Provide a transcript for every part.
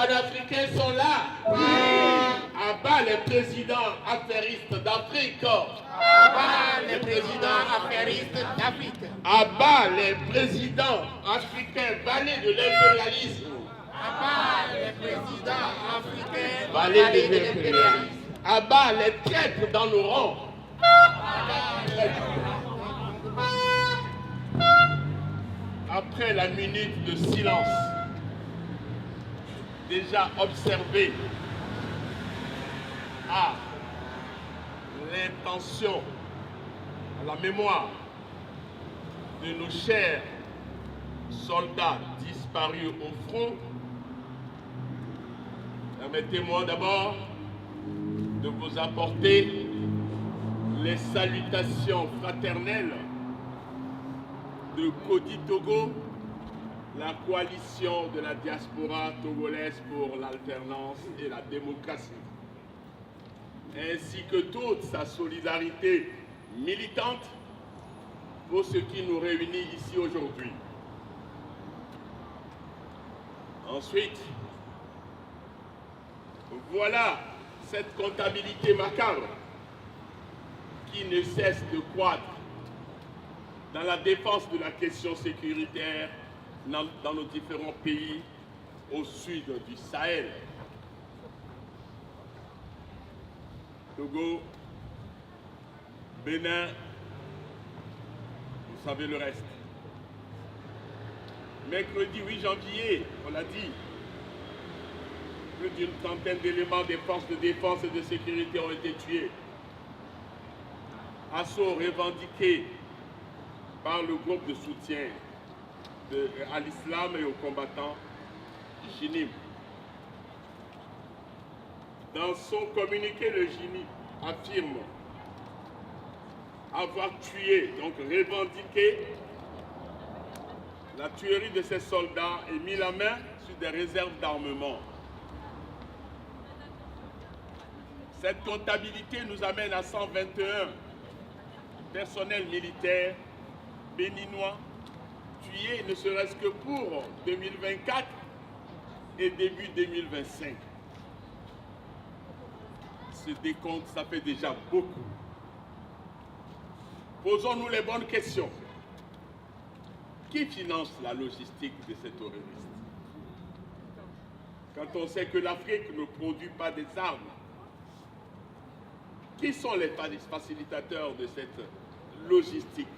panafricains sont là. À bas les présidents affairistes d'Afrique. À bas les présidents affairistes d'Afrique. À bas les présidents africains valets de l'impérialisme. À bas les présidents africains Valets de l'impérialisme. À bas les traîtres dans nos rangs. Après la minute de silence déjà observée à l'intention, à la mémoire de nos chers soldats disparus au front, permettez-moi d'abord de vous apporter les salutations fraternelles de Kodi Togo, la coalition de la diaspora togolaise pour l'alternance et la démocratie, ainsi que toute sa solidarité militante pour ce qui nous réunit ici aujourd'hui. Ensuite, voilà cette comptabilité macabre qui ne cesse de croître dans la défense de la question sécuritaire dans nos différents pays au sud du Sahel. Togo, Bénin, vous savez le reste. Mercredi 8 janvier, on l'a dit, plus d'une trentaine d'éléments des forces de défense et de sécurité ont été tués. Assaut revendiqué par le groupe de soutien à l'islam et aux combattants JINIM. Dans son communiqué, le JINIM affirme avoir tué, donc revendiqué la tuerie de ses soldats et mis la main sur des réserves d'armement. Cette comptabilité nous amène à 121 personnels militaires béninois tués, ne serait-ce que pour 2024 et début 2025. Ce décompte, ça fait déjà beaucoup. Posons-nous les bonnes questions. Qui finance la logistique de ces terroristes? Quand on sait que l'Afrique ne produit pas des armes, qui sont les facilitateurs de cette logistique?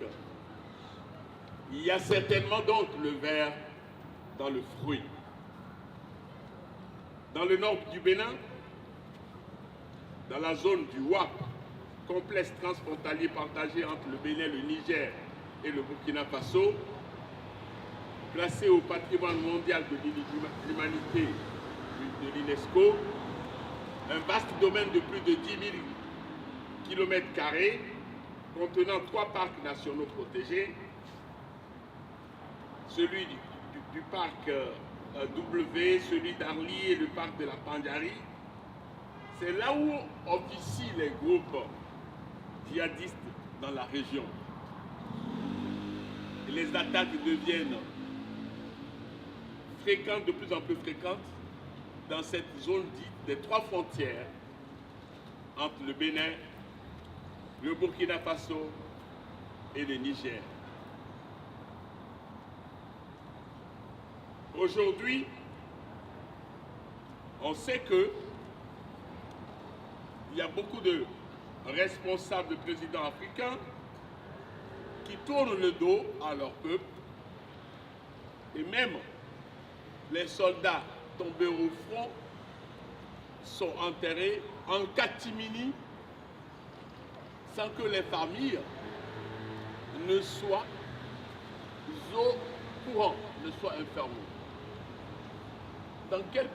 Il y a certainement donc le ver dans le fruit. Dans le nord du Bénin, dans la zone du WAP, complexe transfrontalier partagé entre le Bénin, le Niger et le Burkina Faso, placé au patrimoine mondial de l'humanité de l'UNESCO, un vaste domaine de plus de 10 000 km² contenant 3 parcs nationaux protégés, celui du parc W, celui d'Arli et le parc de la Pandjari. C'est là où officient les groupes djihadistes dans la région. Et les attaques deviennent fréquentes, de plus en plus fréquentes, dans cette zone dite des 3 frontières entre le Bénin, le Burkina Faso et le Niger. Aujourd'hui, on sait que il y a beaucoup de responsables de présidents africains qui tournent le dos à leur peuple, et même les soldats tombés au front sont enterrés en catimini sans que les familles ne soient au courant, ne soient informées. Dans quel